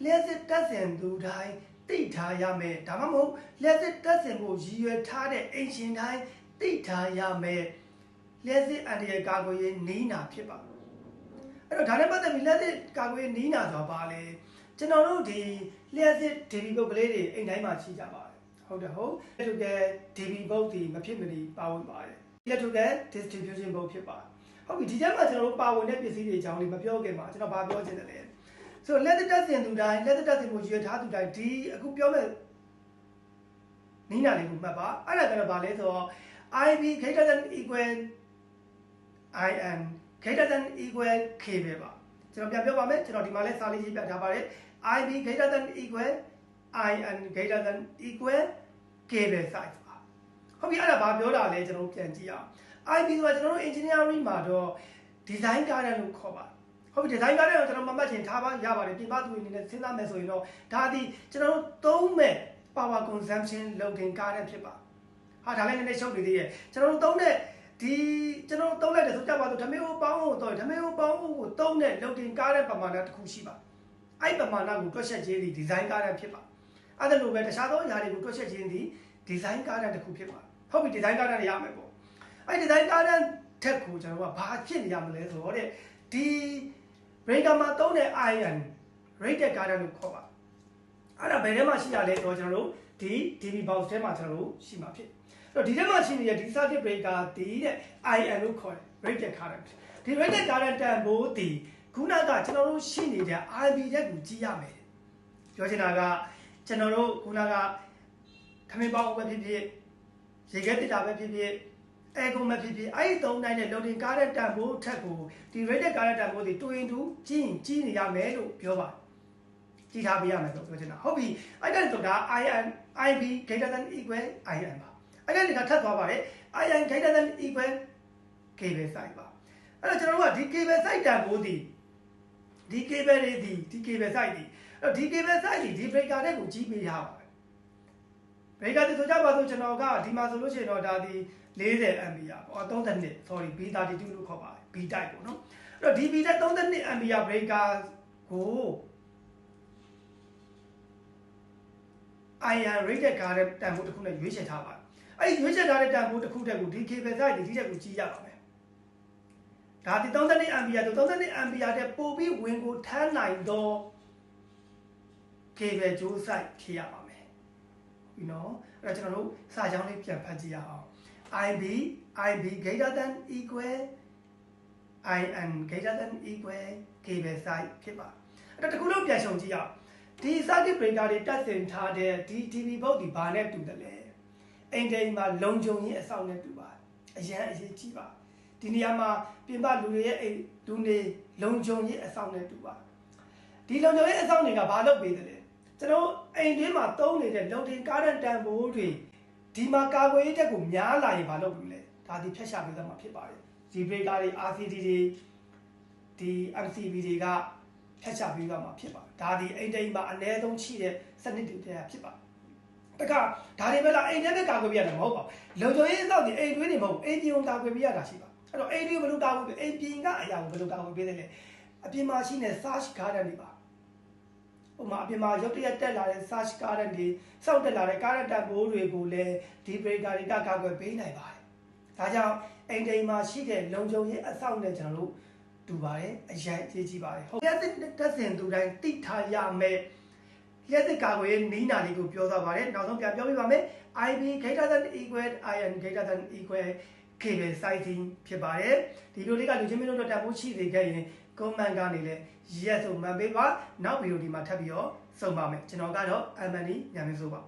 လျှက်စစ်တက်ဆင်သူတိုင်းသိထားရမယ်ဒါမှမဟုတ်လျှက်စစ်တက်ဆင်ဖို့ရည်ရွယ်ထားတဲ့အင်ရှင်တိုင်းသိထားရမယ်လျှက်စစ်အန်ဒီရဲ့ကာကွယ်ရေးနီးနာဖြစ်ပါအဲ့တော့ဒါနဲ့ပတ်သက်ပြီးလျှက်စစ်ကာကွယ်ရေးနီးနာဆိုတာဘာလဲကျွန်တော်တို့ဒီလျှက်စစ် DB ဘုတ်ကလေးတွေအိမ်တိုင်းမှာရှိကြပါတယ်ဟုတ်တယ်ဟုတ်လက်ထုက DB ဘုတ်ဒီမဖြစ်မနေပါဝင်ပါတယ်လက်ထုက distribution ဘုတ်ဖြစ်ပါတယ်ဟုတ်ပြီဒီကျမ်းမှာကျွန်တော်တို့ပါဝင်တဲ့ပစ္စည်းတွေအကြောင်းလေးမပြောခင်မှာကျွန်တော်ဗာပြောချင်တယ်လေဆိုလက်သက်တက်ဆင်သူတိုင်းလက်သက်တက်ဆင်ဖို့ရည်ထားသူတိုင်းဒီအခုပြောမဲ့နီးနာလေးကိုမှတ်ပါအဲ့ဒါကတော့ဗာလဲဆိုတော့ IB greater than equal IN greater than equal K ပဲပါကျွန်တော်ပြန်ပြောပါမယ်ကျွန်တော်ဒီမှာလဲစာလေးရေးပြထားပါတယ် IB greater than equal IN greater than equal K ပဲ size ပါဟုတ်ပြီအဲ့ဒါဗာပြောတာလဲကျွန်တော်ပြန်ကြည့်အောင် IB ဆိုတာကျွန်တော်တို့ engineering မှာတော့ design guidance လို့ခေါ်ပါဟုတ်ပြီ design guidance ကိုကျွန်တော်မမှတ်ချင်ထားပါရပါတယ်ပြင်ပသူအနေနဲ့စဉ်းစားမယ်ဆိုရင်တော့ဒါဒီကျွန်တော်တို့သုံးမဲ့ power consumption loading guidance ဖြစ်ပါဟာဒါလည်းနည်းနည်းရှုပ်နေသေးရဲ့ကျွန်တော်တို့သုံးတဲ့ဒီကျွန်တော်သုံးလိုက်တယ်ဆိုကြပါတော့ဓမေအိုပေါင်းကိုတော့ဓမေအိုပေါင်းကိုသုံးတဲ့ loading guidance ပမာဏတစ်ခုရှိပါအဲ့ပမာဏကိုတွက်ချက်ခြင်းဒီ design guidance ဖြစ်ပါအဲ့ဒါလိုပဲတခြားသောအရာတွေကိုတွက်ချက်ခြင်းဒီ design guidance တစ်ခုဖြစ်ပါဟုတ်ပြီ design guidance ရမယ်ပေါ့အဲ့ design guidance ထက်ကိုကျွန်တော်ကဘာဖြစ်နေရမလဲဆိုတော့တဲ့ဒီ breaker မှာသုံးတဲ့ iron rated guidance လို့ခေါ်ပါအဲ့ဒါဘယ်ထဲမှာရှိရလဲဆိုတော့ကျွန်တော်တို့ဒီ DB box ထဲမှာကျွန်တော်တို့ရှိမှာဖြစ်အဲ့တော့ဒီထဲမှာရှိနေတဲ့ဒီ circuit breaker ဒီတဲ့ iron လို့ခေါ်တယ် rated current ဒီ rated current တန်ဖိုးဒီခုနကကျွန်တော်တို့ရှိနေတဲ့ IB တက်ကိုကြည့်ရမယ်ပြောချင်တာကကျွန်တော်တို့ခုနကခမင်းပေါင်းပဲဖြစ်ဖြစ်ရေခဲတစ်တာပဲဖြစ်ဖြစ်အဲကုန်မဖြစ်ဖြစ်အဲ့ဒီသုံးတိုင်းနဲ့ loading current တန်ဖိုးထက်ကိုဒီ rated current တန်ဖိုးဒီ2 into ကြီးနေရမယ်လို့ပြောပါကြည့်ထားပေးရမယ်လို့ပြောချင်တာဟုတ်ပြီအဲ့ဒါတော့ဒါ IB greater than equal IN ပါအဲ့ဒါလည်းထပ်သွားပါတယ် IN greater than equal cable size ပါအဲ့တော့ကျွန်တော်တို့ကဒီ cable size တန်ဖိုးဒီ cable တွေဒီ cable size ဒီအဲ့တော့ဒီ cable size ဒီ breaker တဲ့ကိုကြီးပေးရပါမယ် breaker ဆိုကြပါစို့ကျွန်တော်ကဒီမှာဆိုလို့ရှိရင်တော့ဒါဒီ40 ampere ပေါ့32 sorry B32 လို့ခေါ်ပါတယ် B type ပေါ့နော်အဲ့တော့ဒီ B type 32 ampere breaker ကို IR rated current တန်ဖိုးတစ်ခုနဲ့ရွေးချယ်ထားပါတယ်အဲ့ဒီရွေးချယ်ထားတဲ့တန်ဖိုးတစ်ခုတက်ကိုဒီ cable size ဒီတက်ကိုကြီးရပါမယ်ဒါဒီ32 ampere ဆို32 ampere တဲ့ပို့ပြီးဝင်ကိုထမ်းနိုင်တော့ cable ကြိုး size ဖြည့်ရပါမယ်ဒီနော်အဲ့တော့ကျွန်တော်တို့စာကြောင်းလေးပြန်ဖတ်ကြည့်ရအောင် IB greater than equal IN greater than equal cable size ဖြစ်ပါအဲ့တော့တခုလုံးပြန်ရှုံကြည့်ရအောင်ဒီ circuit breaker တွေတက်ဆင်ထားတဲ့ဒီ DB ဘုတ်ဒီဘာနဲ့တူတယ်လဲအိမ်တိုင်းမှာလုံခြုံရေးအဆောင်နဲ့တူပါအရန်အရေးကြီးပါဒီနေရာမှာပြင်ပလူတွေရဲ့အိမ်လူနေလုံခြုံရေးအဆောင်နဲ့တူပါဒီလုံခြုံရေးအဆောင်တွေကဘာလုပ်ပေးတယ်လဲကျွန်တော်အိမ်တွင်းမှာသုံးနေတဲ့ loading current တန်ဖိုးတွေဒီမှာကာကွယ်ရေးတက်ကိုများလာရင်ဘာလုပ်လို့လဲဒါဒီဖြတ်ရှာပေးသမှာဖြစ်ပါတယ်ဒီ breaker တွေ RCD တွေဒီ MCB တွေကဖြတ်ချပေးသွားမှာဖြစ်ပါဒါဒီအိမ်တိုင်းမှာအနည်းဆုံးရှိတဲ့စနစ်တွေတည်းဖြစ်ပါတခါဒါတွေပဲလားအိမ်ထဲပဲကာကွယ်ပြရတယ်မဟုတ်ပါဘူးလုံခြုံရေးအစောင့်ဒီအိမ်တွင်းတွေမဟုတ်အိမ်ပြင်ကိုကာကွယ်ပြရတာရှိပါအဲ့တော့အိမ်တွင်းဘယ်လိုကာကွယ်ပြအိမ်ပြင်ကအရာကိုဘယ်လိုကာကွယ်ပြတယ်လဲအပြင်မှာရှိနေ search garden တွေပါဟိုမှာအပြင်မှာရုပ်တရက်တက်လာတဲ့ search garden တွေစောင့်တက်လာတဲ့ current တန်ဖိုးတွေကိုလည်းဒီ breaker တွေကကာကွယ်ပေးနိုင်ပါတယ်ဒါကြောင့်အိမ်တိုင်းမှာရှိတဲ့လုံခြုံရေးအစောင့်နဲ့ကျွန်တော်တို့တူပါတယ်အရင်ရေးကြည့်ပါတယ်ဟုတ်လက်တက်စင်သူတိုင်းတိထားရမယ်လက်သက်ကာကွယ်နီးနာလေးကိုပြောသွားပါတယ်နောက်ဆုံးပြန်ပြောပြပါမယ် IB greater than equal IN greater than equal cable sizing ဖြစ်ပါတယ်ဒီလိုလေးကလူချင်းမင်းတို့တန်ဖိုးရှိစေခဲ့ရင် comment ကနေလည်း yes ဆိုမှန်ပေးပါနောက်ဗီဒီယိုဒီမှာထပ်ပြီးတော့စုံပါမယ်ကျွန်တော်ကတော့ MNE ညမင်းစိုးပါ